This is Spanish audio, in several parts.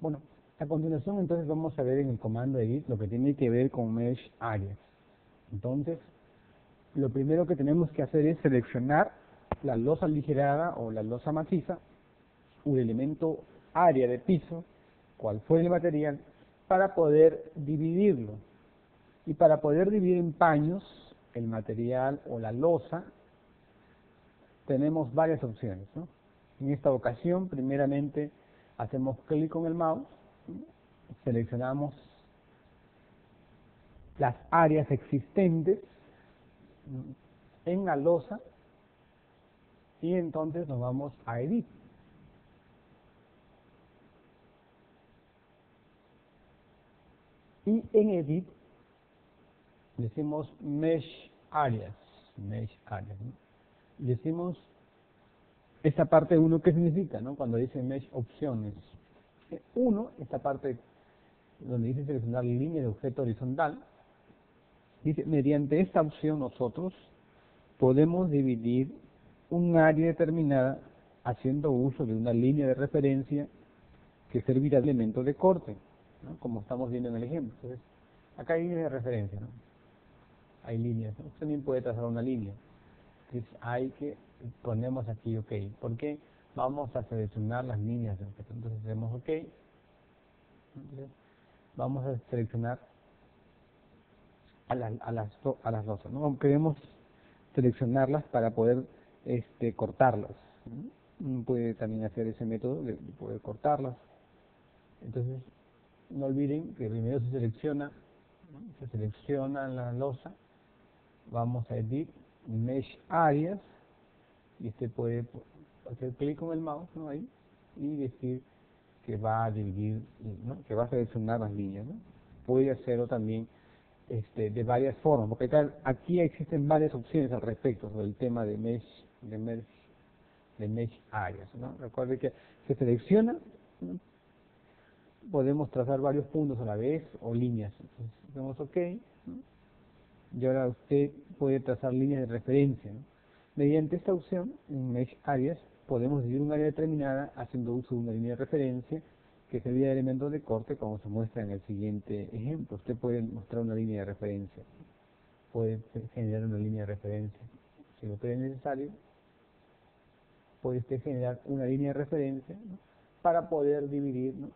Bueno, a continuación entonces vamos a ver en el comando edit lo que tiene que ver con mesh areas. Entonces, lo primero que tenemos que hacer es seleccionar la losa aligerada o la losa maciza, un elemento área de piso, cual fue el material, para poder dividirlo. Y para poder dividir en paños el material o la losa, tenemos varias opciones, ¿no? En esta ocasión, primeramente, hacemos clic con el mouse, seleccionamos las áreas existentes en la losa y entonces nos vamos a Edit. Y en Edit decimos Mesh Areas, ¿no? Decimos esta parte 1, ¿qué significa, no? Cuando dice Mesh Opciones. 1, esta parte donde dice seleccionar línea de objeto horizontal, dice, mediante esta opción nosotros podemos dividir un área determinada haciendo uso de una línea de referencia que servirá de elemento de corte, ¿no? Como estamos viendo en el ejemplo. Entonces, acá hay líneas de referencia, ¿no? Hay líneas, ¿no? Usted también puede trazar una línea. Entonces, ponemos aquí OK. ¿Por qué? Vamos a seleccionar las líneas de objeto. Entonces, hacemos OK. Entonces, vamos a seleccionar a las losas, ¿no? Queremos seleccionarlas para poder cortarlas, ¿no? Uno puede también hacer ese método de poder cortarlas. Entonces, no olviden que primero se selecciona, ¿no? Se selecciona la losa, vamos a Edit, Mesh Areas, y usted puede hacer clic con el mouse, ¿no? Ahí, y decir que va a dividir, ¿no? Que va a seleccionar las líneas, ¿no? Puede hacerlo también de varias formas, porque aquí existen varias opciones al respecto sobre el tema de mesh areas, ¿no? Recuerde que se selecciona, ¿no? Podemos trazar varios puntos a la vez o líneas. Entonces, hacemos OK, ¿no? Y ahora usted puede trazar líneas de referencia, ¿no? Mediante esta opción, en Mesh Areas, podemos dividir un área determinada haciendo uso de una línea de referencia que servirá de elemento de corte, como se muestra en el siguiente ejemplo. Usted puede mostrar una línea de referencia, puede generar una línea de referencia. Si lo cree necesario, puede usted generar una línea de referencia, ¿no? Para poder dividir, ¿no?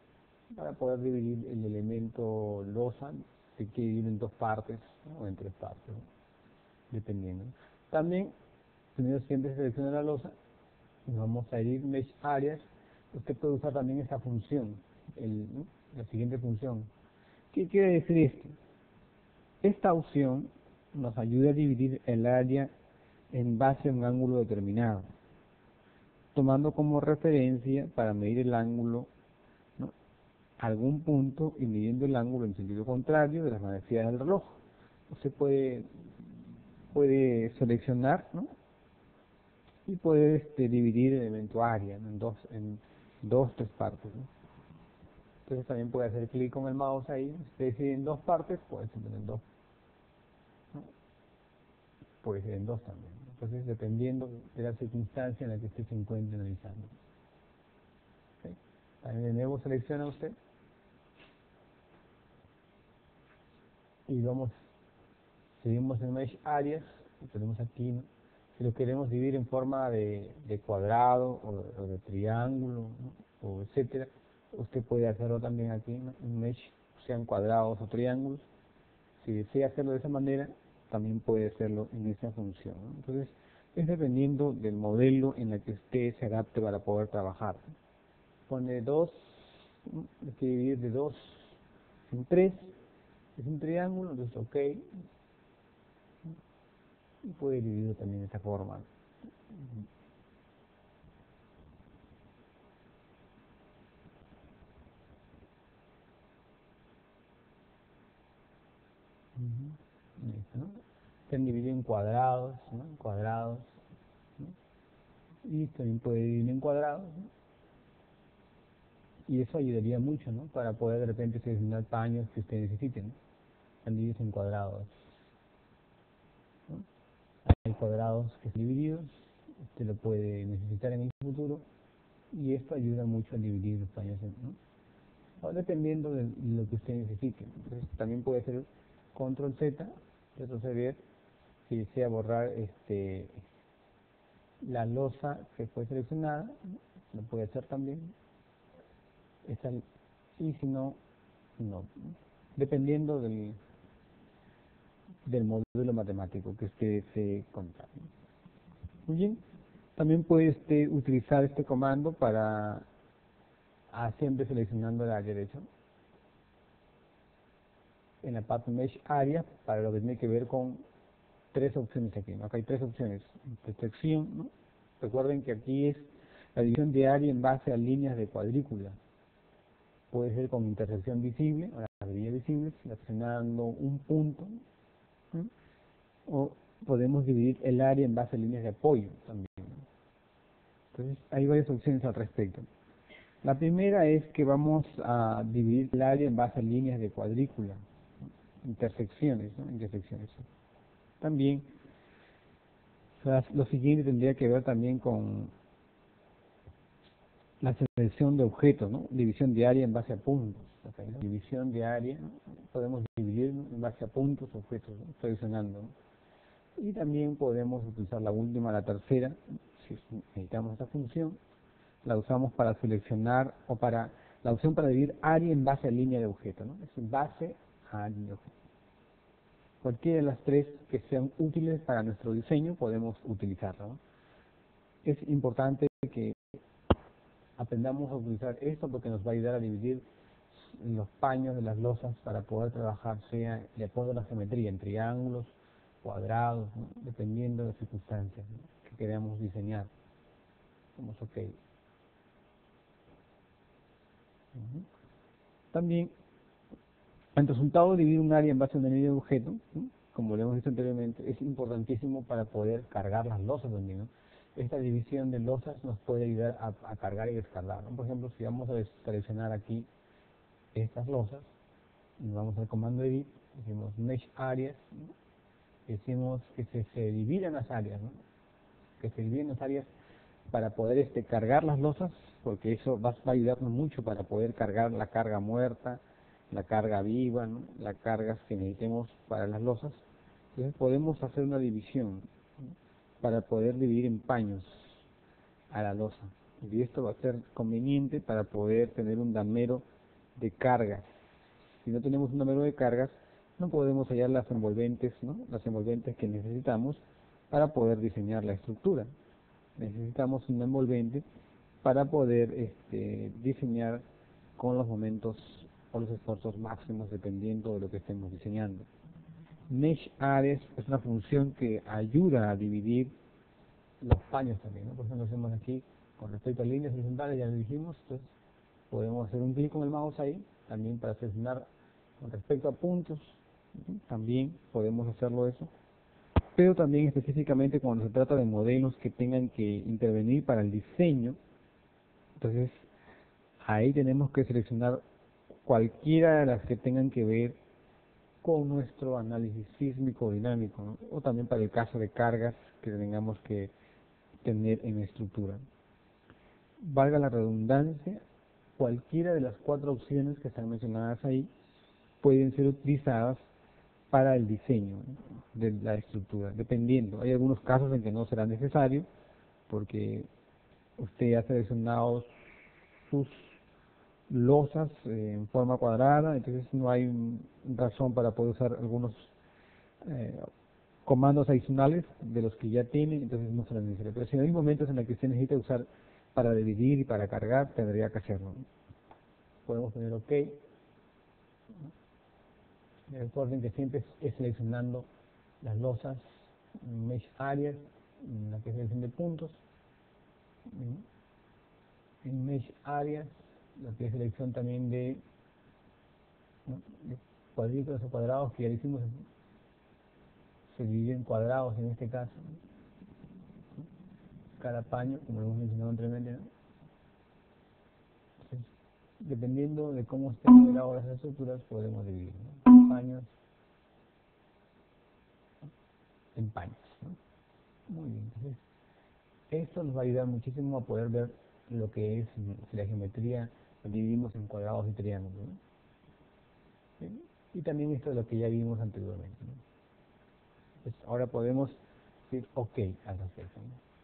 Para poder dividir el elemento losa, se quiere dividir en 2 partes, ¿no? O en 3 partes, ¿no? Dependiendo. También, primero siempre se selecciona la losa, y vamos a ir Mesh Areas. Usted puede usar también esta función, ¿no? La siguiente función. ¿Qué quiere decir esto? Esta opción nos ayuda a dividir el área en base a un ángulo determinado, tomando como referencia para medir el ángulo, ¿no? Algún punto y midiendo el ángulo en sentido contrario de las manecillas del reloj. Usted puede seleccionar, ¿no? Y puede dividir el elemento área, ¿no? en dos, 3 partes, ¿no? Entonces también puede hacer clic con el mouse ahí, si usted decide en 2 partes, puede ser en 2, ¿no? Puede ser en 2 también, ¿no? Entonces dependiendo de la circunstancia en la que usted se encuentre analizando. ¿Okay? También de nuevo selecciona usted y seguimos en Mesh Areas, lo tenemos aquí, ¿no? Si lo queremos dividir en forma de cuadrado o de triángulo, ¿no? O etcétera, usted puede hacerlo también aquí, ¿no? En Mesh, sean cuadrados o triángulos. Si desea hacerlo de esa manera, también puede hacerlo en esa función, ¿no? Entonces, es dependiendo del modelo en el que usted se adapte para poder trabajar. Pone 2, hay que dividir de 2 en 3, es un triángulo, entonces OK, y puede dividirlo también de esta forma. Listo, ¿no? Están divididos en cuadrados, ¿no? En cuadrados, ¿no? Y también puede dividir en cuadrados, ¿no? Y eso ayudaría mucho, ¿no? Para poder de repente seleccionar paños que usted necesite, ¿no? Están divididos en cuadrados, ¿no? Hay cuadrados que están divididos, usted lo puede necesitar en el futuro, y esto ayuda mucho a dividir los paños, ¿no? dependiendo de lo que usted necesite. Entonces también puede ser control Z, retroceder, si desea borrar la losa que fue seleccionada, ¿no? Lo puede hacer también. Y si no, no. Dependiendo del módulo matemático que usted desee contar. Muy bien. También puede utilizar este comando para siempre seleccionando el área derecha. En la parte Mesh Area, para lo que tiene que ver con tres opciones aquí, ¿no? Acá hay tres opciones. Intersección, ¿no? Recuerden que aquí es la división de área en base a líneas de cuadrícula. Puede ser con intersección visible, o la grilla visible, seleccionando un punto, ¿no? O podemos dividir el área en base a líneas de apoyo también. Entonces, hay varias opciones al respecto. La primera es que vamos a dividir el área en base a líneas de cuadrícula, ¿no? Intersecciones, ¿no? Intersecciones. También, lo siguiente tendría que ver también con la selección de objetos, ¿no? División de área en base a puntos. ¿Okay? ¿No? División de área, ¿no? Podemos dividir, ¿no? En base a puntos, objetos, ¿no? Seleccionando, ¿no? Y también podemos utilizar la última, la tercera, ¿no? Si necesitamos esta función, la usamos para seleccionar o para la opción para dividir área en base a línea de objeto, ¿no? Es en base a línea de objeto. Cualquiera de las tres que sean útiles para nuestro diseño podemos utilizarla, ¿no? Es importante que aprendamos a utilizar esto porque nos va a ayudar a dividir los paños de las losas para poder trabajar, sea de acuerdo a la geometría, en triángulos, cuadrados, ¿no? Dependiendo de las circunstancias, ¿no? Que queramos diseñar. Vamos, ok. También, el resultado de dividir un área en base a una línea de objeto, ¿no? Como lo hemos visto anteriormente, es importantísimo para poder cargar las losas también, ¿no? Esta división de losas nos puede ayudar a cargar y descargar, ¿no? Por ejemplo, si vamos a seleccionar aquí estas losas, y vamos al comando edit, decimos mesh areas, ¿no? Decimos que se dividan las áreas, ¿no? Que se dividen las áreas para poder cargar las losas, porque eso va a ayudarnos mucho para poder cargar la carga muerta, la carga viva, ¿no? Las cargas que necesitemos para las losas. Entonces podemos hacer una división, ¿no? Para poder dividir en paños a la losa. Y esto va a ser conveniente para poder tener un damero de cargas. Si no tenemos un damero de cargas, no podemos hallar las envolventes, ¿no? Las envolventes que necesitamos para poder diseñar la estructura. Necesitamos un envolvente para poder diseñar con los momentos o los esfuerzos máximos dependiendo de lo que estemos diseñando. Mesh Areas es una función que ayuda a dividir los paños también, ¿no? Por ejemplo, hacemos aquí con respecto a líneas horizontales, ya lo dijimos, entonces podemos hacer un clic con el mouse ahí, también para seleccionar con respecto a puntos, ¿sí? También podemos hacerlo eso, pero también específicamente cuando se trata de modelos que tengan que intervenir para el diseño, entonces ahí tenemos que seleccionar cualquiera de las que tengan que ver con nuestro análisis sísmico dinámico, ¿no? O también para el caso de cargas que tengamos que tener en la estructura. Valga la redundancia, cualquiera de las cuatro opciones que están mencionadas ahí pueden ser utilizadas para el diseño, ¿no? De la estructura, dependiendo. Hay algunos casos en que no será necesario porque usted ha seleccionado sus losas en forma cuadrada, entonces no hay razón para poder usar algunos comandos adicionales de los que ya tiene, entonces no será necesario. Pero si hay momentos en los que usted necesita usar para dividir y para cargar, tendría que hacerlo, ¿no? Podemos poner OK. Recuerden que siempre es seleccionando las losas, mesh areas, en la que es selección de puntos, en mesh areas, lo que es selección también de, ¿no? De cuadrículas o cuadrados que ya hicimos, se divide en cuadrados en este caso, ¿no? Cada paño, como lo hemos mencionado anteriormente, ¿no? Entonces, dependiendo de cómo estén modeladas las estructuras, podemos dividir, ¿no? Paños en paños, ¿no? Muy bien, entonces esto nos va a ayudar muchísimo a poder ver lo que es la geometría dividimos en cuadrados y triángulos, ¿no? ¿Sí? Y también esto es lo que ya vimos anteriormente, ¿no? Pues ahora podemos decir OK al respecto, ¿no?